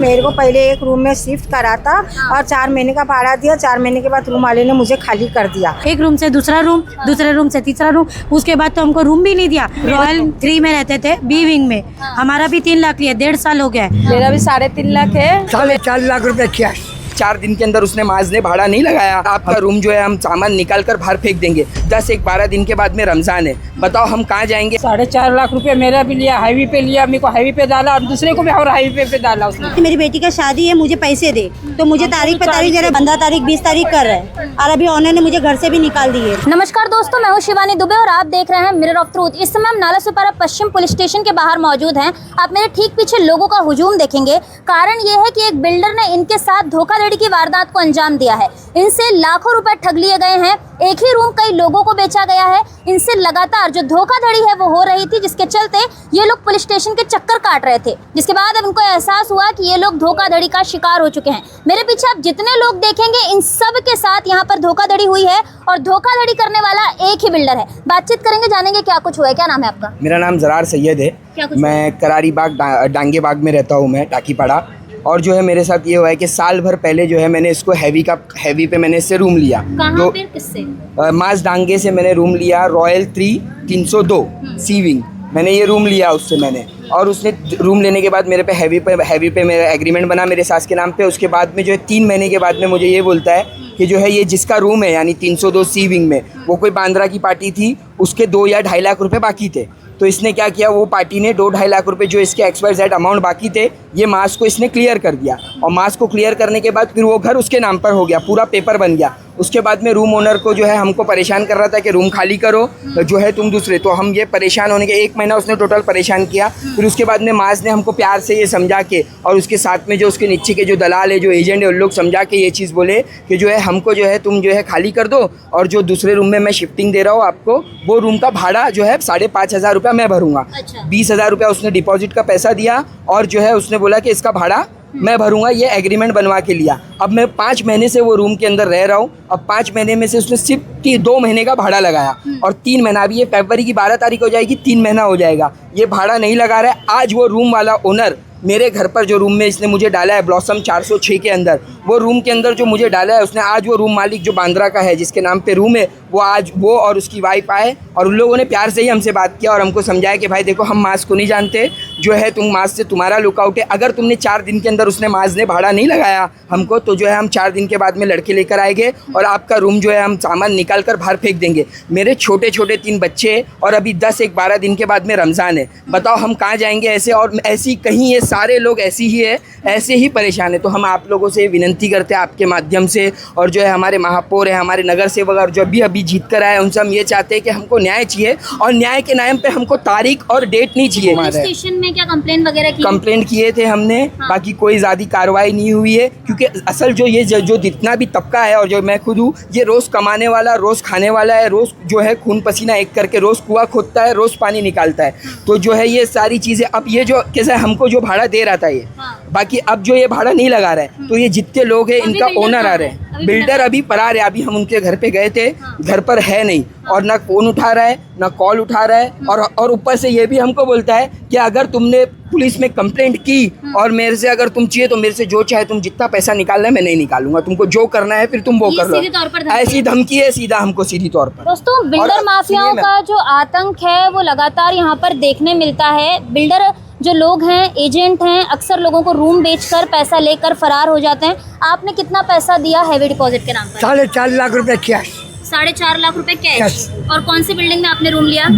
मेरे को पहले एक रूम में शिफ्ट करा था और 4 महीने का भाड़ा दिया। 4 महीने के बाद रूम वाले ने मुझे खाली कर दिया। एक रूम से दूसरा रूम, दूसरे रूम से तीसरा रूम, उसके बाद तो हमको रूम भी नहीं दिया। रॉयल 3 में रहते थे, बी विंग में। हमारा भी 3 लाख लिया, 1.5 साल हो गया है। मेरा भी 3.5 लाख है। 4.5 लाख रुपए कैश। 4 दिन के अंदर उसने माज ने भाड़ा नहीं लगाया। आपका रूम जो है हम सामान निकाल कर बाहर फेंक देंगे। 10-12 दिन के बाद में रमजान है, बताओ हम कहाँ जाएंगे। 4.5 लाख रुपए मेरा भी लिया, हाईवे पे लिया, मेरे को हाईवे पे डाला और दूसरे को भी और हाईवे पे डाला उसने। मेरी बेटी का शादी है, मुझे पैसे दे, तो मुझे तारीख पे तारीख दे रहे, 15 तारीख 20 तारीख कर रहे हैं और अभी ऑनर ने मुझे घर से भी निकाल दिए। नमस्कार दोस्तों, मैं हूं शिवानी दुबे और आप देख रहे हैं मिरर ऑफ ट्रूथ। इस समय हम नाला सुपारा पश्चिम पुलिस स्टेशन के बाहर मौजूद हैं। आप मेरे ठीक पीछे लोगों का हुजूम देखेंगे। कारण ये है कि एक बिल्डर ने इनके साथ धोखाधड़ी की वारदात को अंजाम दिया है। इनसे लाखों रुपए ठग लिए गए हैं। एक ही रूम कई लोगों को बेचा गया है। इनसे लगातार जो धोखाधड़ी है वो हो रही थी, जिसके चलते ये लोग पुलिस स्टेशन के चक्कर काट रहे थे। जिसके बाद अब इनको एहसास हुआ कि ये लोग धोखाधड़ी का शिकार हो चुके हैं। मेरे पीछे आप जितने लोग देखेंगे इन सब के साथ यहाँ पर धोखाधड़ी हुई है और धोखाधड़ी करने वाला एक ही बिल्डर है। बातचीत करेंगे, जानेंगे क्या कुछ हुआ है। क्या नाम है आपका? मेरा नाम जरार सैयद है। मैं करारी बाग डांगे बाग में रहता हूँ, मैं टाकीपाड़ा। और जो है मेरे साथ ये हुआ है कि साल भर पहले जो है मैंने इसको हैवी पे मैंने इससे रूम लिया। कहाँ पे, किससे? माज डांगे से मैंने रूम लिया, रॉयल 302 सी विंग। मैंने ये रूम लिया उससे मैंने, और उसने रूम लेने के बाद मेरे पे हैवी पे मेरा एग्रीमेंट बना मेरे सास के नाम पे। उसके बाद में जो है 3 महीने के बाद में मुझे ये बोलता है कि जो है ये जिसका रूम है यानी 302 सी विंग में, वो कोई बांद्रा की पार्टी थी, उसके 2 या 2.5 लाख रुपए बाकी थे। तो इसने क्या किया, वो पार्टी ने 2-2.5 लाख रुपए जो इसके XYZ अमाउंट बाकी थे, ये मास को इसने क्लियर कर दिया। और मास को क्लियर करने के बाद फिर वो घर उसके नाम पर हो गया, पूरा पेपर बन गया। उसके बाद में रूम ओनर को जो है हमको परेशान कर रहा था कि रूम खाली करो, जो है तुम दूसरे। तो हम ये परेशान होने के 1 महीना उसने टोटल परेशान किया। फिर उसके बाद में मास ने हमको प्यार से ये समझा के, और उसके साथ में जो उसके नीचे के जो दलाल है, जो एजेंट है, उन लोग समझा के ये चीज़ बोले कि जो है हमको जो है तुम जो है खाली कर दो, और जो दूसरे रूम में मैं शिफ्टिंग दे रहा हूँ आपको, वो रूम का भाड़ा जो है 5,500 रुपया मैं भरूँगा। 20,000 रुपया उसने डिपॉजिट का पैसा दिया, और जो है उसने बोला कि इसका भाड़ा मैं भरूंगा। ये एग्रीमेंट बनवा के लिया। अब मैं 5 महीने से वो रूम के अंदर रह रहा हूँ। अब 5 महीने में से उसने सिर्फ 2 महीने का भाड़ा लगाया, और 3 महीना, अभी ये फरवरी की 12 तारीख हो जाएगी, 3 महीना हो जाएगा, ये भाड़ा नहीं लगा रहा है। आज वो रूम वाला ओनर मेरे घर पर जो रूम में इसने मुझे डाला है ब्लॉसम 406 के अंदर, वो रूम के अंदर जो मुझे डाला है उसने, आज वो रूम मालिक जो बांद्रा का है जिसके नाम पे रूम है, वो आज वो और उसकी वाइफ आए और उन लोगों ने प्यार से ही हमसे बात किया और हमको समझाया कि भाई देखो, हम मास को नहीं जानते, जो है तुम मास से तुम्हारा लुकआउट है। अगर तुमने 4 दिन के अंदर उसने मास ने भाड़ा नहीं लगाया हमको, तो जो है हम 4 दिन के बाद में लड़के लेकर आएंगे और आपका रूम जो है हम सामान निकाल कर बाहर फेंक देंगे। मेरे छोटे छोटे 3 बच्चे, और अभी 10-12 दिन के बाद में रमज़ान है, बताओ हम कहाँ जाएंगे ऐसे। और ऐसी कहीं ये सारे लोग ऐसी ही है, ऐसे ही परेशान है। तो हम आप लोगों से विनती करते हैं आपके माध्यम से, और जो है हमारे महापौर है, हमारे नगर सेवक, और जो अभी जीत कर आए, उनसे हम ये चाहते हैं कि हमको न्याय चाहिए, और न्याय के नाम पे हमको तारीख और डेट नहीं चाहिए। पुलिस स्टेशन में क्या कंप्लेंट वगैरह की? कंप्लेंट किए थे हमने, बाकी कोई ज़्यादा कार्रवाई नहीं हुई है। क्योंकि असल जो ये जो जितना भी तबका है, और जो मैं खुद हूँ, ये रोज़ कमाने वाला, रोज़ खाने वाला है, रोज़ जो है खून पसीना एक करके रोज़ कुआं खोदता है, रोज़ पानी निकालता है। तो जो है ये सारी चीज़ें, अब ये जो कैसे हमको जो भाड़ा दे रहा था ये, बाकी अब जो ये भाड़ा नहीं लगा रहा है, तो ये जितने लोग हैं इनका ओनर आ रहे हैं, बिल्डर अभी फरार है। अभी हम उनके घर पे गए थे, घर पर है नहीं, और ना फ़ोन उठा रहा है, ना कॉल उठा रहा है, और ऊपर से ये भी हमको बोलता है कि अगर तुमने पुलिस में कंप्लेंट की और मेरे से अगर तुम चाहिए तो मेरे से जो चाहे तुम जितना पैसा निकालना है मैं नहीं निकालूंगा, तुमको जो करना है फिर तुम वो कर लो। ऐसी धमकी है सीधा हमको, सीधी तौर पर। दोस्तों, बिल्डर माफियाओं का जो आतंक है वो लगातार यहाँ पर देखने मिलता है। बिल्डर जो लोग हैं, एजेंट हैं, अक्सर लोगों को रूम बेचकर पैसा लेकर फरार हो जाते हैं। आपने कितना पैसा दिया हैवी डिपॉजिट के नाम पर? 4.5 लाख रुपए कैश। 4.5 लाख रुपए कैश। और कौन सी बिल्डिंग में आपने रूम लिया?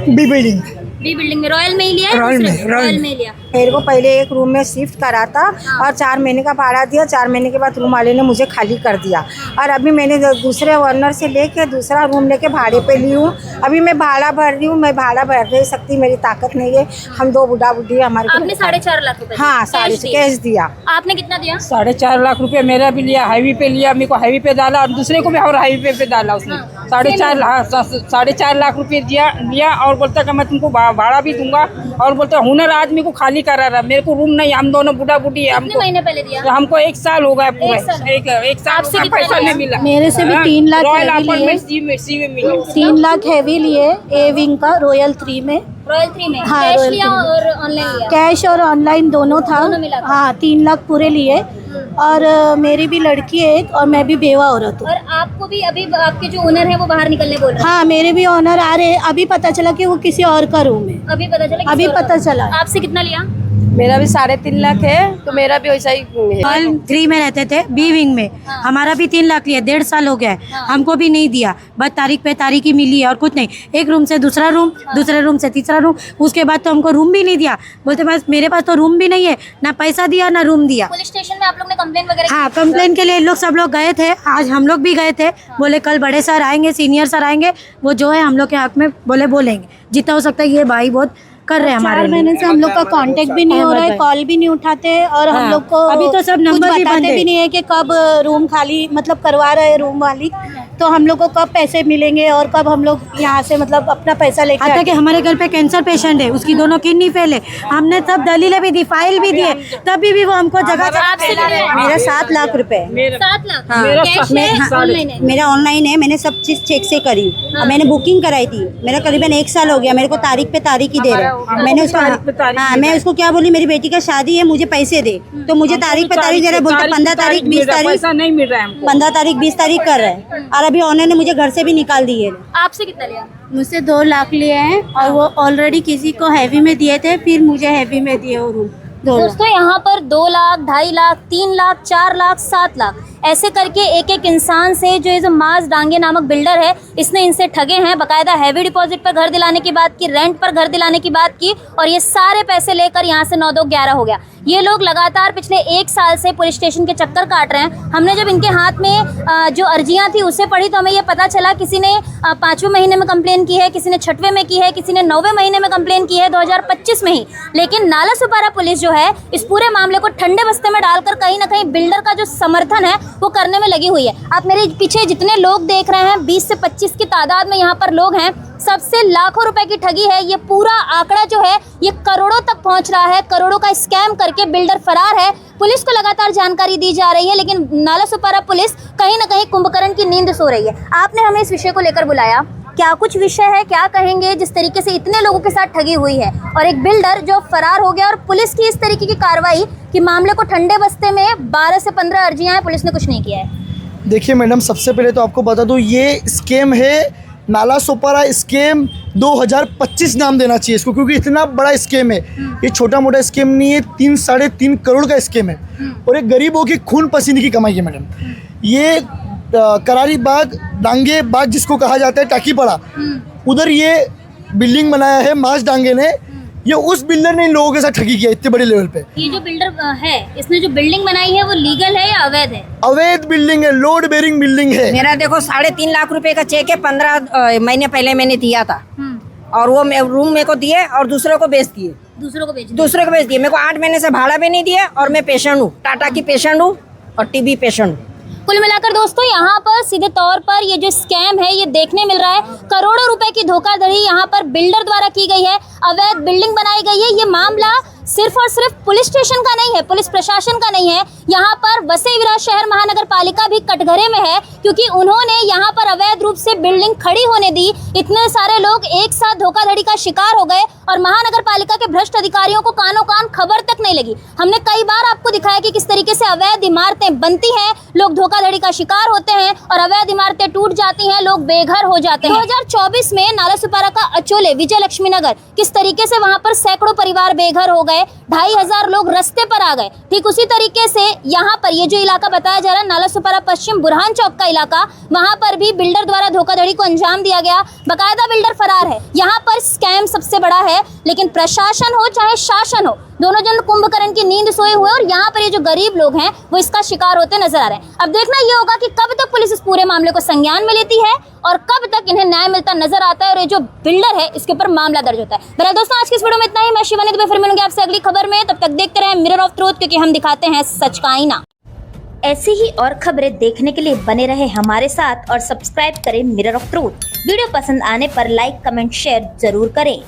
बी बिल्डिंग में। रॉयल में ही लिया? रॉयल में लिया। मेरे को पहले एक रूम में शिफ्ट करा था और 4 महीने का भाड़ा दिया। 4 महीने के बाद रूम वाले ने मुझे खाली कर दिया, और अभी मैंने दूसरे ओनर से लेके दूसरा रूम लेके भाड़े पे ली हूँ। अभी मैं भाड़ा भर रही हूँ, मैं भाड़ा भर नहीं सकती, मेरी ताकत नहीं है। हम 2 बुढ़ा बुढ़ी हमारे। आपने 4.5 लाख रुपए? हाँ, कैश दिया। आपने कितना दिया? 4.5 लाख रुपए मेरा भी लिया, हाईवे पे लिया, मेरे को हाईवे पे डाला और दूसरे को भी और हाईवे पे डाला उसने। 4.5 लाख रुपए लिया, और बोलता कि मैं तुमको भाड़ा भी दूंगा, और बोलते हुनर आज मेरे को खाली करा रहा, मेरे को रूम नहीं, हम दोनों बुढ़ा बुढ़ी है। कितने महीने पहले दिया? हमको 1 साल हो गया पूरा। एक साल आपसे कितना पैसा नहीं मिला। मेरे से भी 3 लाख रॉयल हैवी लिए, अपार्टमेंट सी में मिला। 3 लाख हैवी लिए, ए विंग का रॉयल 3 में। रॉयल 3 में हाँ, कैश रॉयल लिया 3 में। और ऑनलाइन लिया? कैश और ऑनलाइन दोनों था। दोनों मिला था? हाँ, 3 लाख पूरे लिए। और मेरी भी लड़की है एक, और मैं भी बेवा औरत हूँ। और आपको भी अभी आपके जो ओनर है वो बाहर निकलने बोल रहे हैं? हाँ, मेरे भी ऑनर आ रहे हैं। अभी पता चला कि वो किसी और का रूम है। अभी पता चला? अभी किसी और पता का? चला। आपसे कितना लिया? मेरा भी 3.5 लाख है, तो मेरा भी वैसा ही है। रॉयल 3 में रहते थे, बी विंग में। हाँ। हमारा भी 3 लाख लिया, 1.5 साल हो गया है। हाँ। हमको भी नहीं दिया, बस तारीख पे तारीख ही मिली है और कुछ नहीं। एक रूम से दूसरा रूम, दूसरे रूम से तीसरा रूम, उसके बाद तो हमको रूम भी नहीं दिया। बोलते बस मेरे पास तो रूम भी नहीं है, ना पैसा दिया ना रूम दिया। पुलिस स्टेशन में आप लोग ने कंप्लेन वगैरह हाँ, कंप्लेन के लिए लोग सब लोग गए थे। आज हम लोग भी गए थे। बोले कल बड़े सर आएंगे, सीनियर सर आएंगे, वो जो है हम लोग के हक में बोलेंगे। जितना हो सकता है ये भाई बहुत कर रहे हैं हमारे 4 महीने से हम लोग का कांटेक्ट भी नहीं हो रहा है, कॉल भी नहीं उठाते, और हम लोग को अभी तो सब कुछ नंबर भी बताते बंद है। भी नहीं है कि कब रूम खाली मतलब करवा रहे हैं रूम वाली, तो हम लोग को कब पैसे मिलेंगे और कब हम लोग यहाँ से मतलब अपना पैसा लेके आता कि हमारे घर पे कैंसर पेशेंट है, उसकी दोनों किडनी फेल है। हमने सब दलीलें भी दी, फाइल भी दिए, तभी भी वो हमको जगह आपसे कितना है? मेरा 7 लाख रुपए 7 लाख मेरा कैश मैं- है ऑनलाइन है? मेरा ऑनलाइन है, मैंने सब चीज चेक से करी और मैंने बुकिंग कराई थी। मेरा करीबन 1 साल हो गया, मेरे को तारीख पे तारीख ही दे रहे। मैंने उसको हाँ, मैं उसको क्या बोली, मेरी बेटी का शादी है, मुझे पैसे दे, तो मुझे तारीख पे तारीख दे रहा है। बोलते 15 तारीख 20 तारीख, पैसा नहीं मिल रहा है हमको। 15 तारीख 20 तारीख कर रहे हैं, और अभी ऑनर ने मुझे घर से भी निकाल दिए। आपसे कितना लिया? मुझसे 2 लाख लिए हैं, और वो ऑलरेडी किसी को हैवी में दिए थे, फिर मुझे हैवी में दिए वो रूम 2 लाख। दोस्तों यहाँ पर 2 लाख, 2.5 लाख, 3 लाख, 4 लाख, 7 लाख ऐसे करके एक एक इंसान से जो ये जो माज डांगे नामक बिल्डर है, इसने इनसे ठगे हैं। बकायदा हैवी डिपॉजिट पर घर दिलाने की बात की, रेंट पर घर दिलाने की बात की, और ये सारे पैसे लेकर यहाँ से 9 2 11 हो गया। ये लोग लगातार पिछले 1 साल से पुलिस स्टेशन के चक्कर काट रहे हैं। हमने जब इनके हाथ में जो अर्जियां थी उसे पढ़ी, तो हमें ये पता चला किसी ने 5वें महीने में कंप्लेन की है, किसी ने 6वें में की है, किसी ने 9वें महीने में कंप्लेन की है 2025 में ही। लेकिन नालासोपारा पुलिस जो है इस पूरे मामले को ठंडे बस्ते में डालकर कहीं ना कहीं बिल्डर का जो समर्थन है वो करने में लगी हुई है। आप मेरे पीछे जितने लोग देख रहे हैं, 20 से 25 की तादाद में यहाँ पर लोग हैं। सबसे लाखों रुपए की ठगी है। ये पूरा आंकड़ा जो है ये करोड़ों तक पहुंच रहा है। करोड़ों का स्कैम करके बिल्डर फरार है। पुलिस को लगातार जानकारी दी जा रही है, लेकिन नालासोपारा पुलिस कहीं ना कहीं कुंभकर्ण की नींद सो रही है। आपने हमें इस विषय को लेकर बुलाया, क्या कुछ विषय है, क्या कहेंगे जिस तरीके से इतने लोगों के साथ ठगी हुई है, और एक बिल्डर जो फरार हो गया, और पुलिस की इस तरीके की कार्रवाई कि मामले को ठंडे बस्ते में 12 से 15 अर्जियां हैं, पुलिस ने कुछ नहीं किया है। देखिए मैडम, सबसे पहले तो आपको बता दूं, ये स्कैम है नालासोपारा स्कैम 2025 नाम देना चाहिए इसको, क्योंकि इतना बड़ा स्कैम है। ये छोटा मोटा स्कैम नहीं है, 3 साढ़े 3 करोड़ का स्कैम है, और एक गरीबों की खून पसीने की कमाई है मैडम। ये करारी बाग, डांगे बाग जिसको कहा जाता है, टाकीपड़ा, उधर ये बिल्डिंग बनाया है मास डांगे ने। ये उस बिल्डर ने इन लोगों के साथ ठगी किया इतने बड़े लेवल पे। ये जो बिल्डर है, इसने जो बिल्डिंग बनाई है वो लीगल है या अवैध है? अवैध बिल्डिंग है, लोड बेरिंग बिल्डिंग है। मेरा देखो 3.5 लाख रुपए का चेक है, 15 महीने पहले मैंने दिया था, और वो रूम मेरे को दिए और दूसरों को बेच दिए। दूसरों को बेच दिया। दूसरे को बेच दिए। मेरे को 8 महीने से भाड़ा भी नहीं दिया, और मैं पेशेंट हूँ, टाटा की पेशेंट हूँ और टीबी पेशेंट हूँ। कुल मिलाकर दोस्तों यहाँ पर सीधे तौर पर ये जो स्कैम है ये देखने मिल रहा है। करोड़ों रुपए की धोखाधड़ी यहाँ पर बिल्डर द्वारा की गई है, अवैध बिल्डिंग बनाई गई है। ये मामला सिर्फ और सिर्फ पुलिस स्टेशन का नहीं है, पुलिस प्रशासन का नहीं है। यहाँ पर वसई विराट शहर महानगर पालिका भी कटघरे में है, क्योंकि उन्होंने यहाँ पर अवैध रूप से बिल्डिंग खड़ी होने दी। इतने सारे लोग एक साथ धोखाधड़ी का शिकार हो गए, और महानगर पालिका के भ्रष्ट अधिकारियों को कानों कान खबर तक नहीं लगी। हमने कई बार आपको दिखाया कि किस तरीके से अवैध इमारतें बनती हैं, लोग धोखाधड़ी का शिकार होते हैं, और अवैध इमारतें टूट जाती हैं, लोग बेघर हो जाते हैं। 2024 में नालासोपारा का अचोले विजय लक्ष्मी नगर, किस तरीके से वहाँ पर सैकड़ों परिवार बेघर हो गए, 2500 लोग रास्ते पर आ गए। ठीक उसी तरीके से यहाँ पर ये जो इलाका बताया जा रहा है नालासोपारा पश्चिम बुरहान चौक का इलाका, वहाँ पर भी बिल्डर द्वारा धोखाधड़ी को अंजाम दिया गया। बकायदा बिल्डर फरार है। यहाँ पर स्कैम सबसे बड़ा है, लेकिन प्रशासन हो चाहे शासन हो, दोनों जन कुंभकर्ण की नींद सोए हुए, और यहाँ पर ये जो गरीब लोग हैं वो इसका शिकार होते नजर आ रहे हैं। अब देखना ये होगा कि कब तक पुलिस इस पूरे मामले को संज्ञान में लेती है, और कब तक इन्हें न्याय मिलता नजर आता है, और ये जो बिल्डर है इसके ऊपर मामला दर्ज होता है। बहरहाल दोस्तों, आज की इस वीडियो में इतना ही। मैं शिवानी दुबे फिर मिलूंगी आपसे अगली खबर में। तब तक देखते रहें मिरर ऑफ ट्रूथ, क्योंकि हम दिखाते हैं सच का आईना। ऐसी ही और खबरें देखने के लिए बने रहे हमारे साथ, और सब्सक्राइब करें मिरर ऑफ ट्रूथ। वीडियो पसंद आने पर लाइक, कमेंट, शेयर जरूर करें।